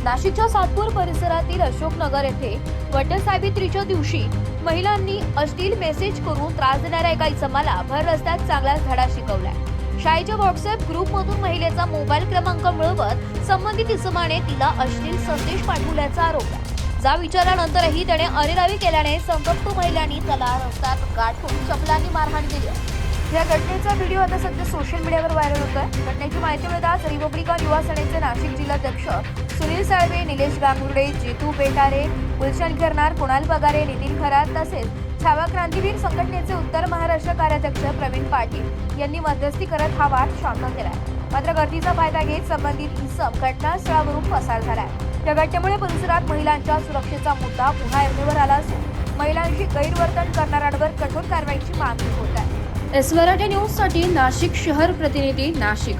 नाशिकच्या सातपूर परिसरातील अशोकनगर येथे वटसावित्रीच्या दिवशी महिलांनी अश्लील मेसेज करून त्रास देणाऱ्या एका इसमाला भर रस्त्यात चांगलाच धडा शिकवलाय। शाळेच्या व्हॉट्सअप ग्रुपमधून महिलेचा मोबाईल क्रमांक मिळवत संबंधित इसमाने तिला अश्लील संदेश पाठवल्याचा आरोप आहे। जा विचारल्यानंतरही त्याने अरेरावी केल्याने संतप्त महिलांनी त्याला रस्त्यात गाठून चपलांनी मारहाण केली आहे। या घटनेचा व्हिडिओ आता सध्या सोशल मीडियावर व्हायरल होतोय। घटनेची माहिती मिळताच रिपब्लिकन युवा सेनेचे नाशिक जिल्हाध्यक्ष सुनील साळवे, निलेश गांगुर्डे, जितू बेटारे, गुलशन गिरनार, कुणाल पगारे, नितीन खरात तसेच छावा क्रांतीवीर संघटनेचे उत्तर महाराष्ट्र कार्याध्यक्ष प्रवीण पाटील यांनी मध्यस्थी करत हा वाद शांत केलाय। मात्र गर्दीचा फायदा घेत संबंधित इसम घटनास्थळावरून पसार झालाय। या घटनेमुळे परिसरात महिलांच्या सुरक्षेचा मुद्दा पुन्हा ऐरणीवर आला असून महिलांशी गैरवर्तन करणाऱ्यांवर कठोर कारवाईची मागणी होत आहे। एस मराठी न्यूज साठी नाशिक शहर प्रतिनिधी नाशिक।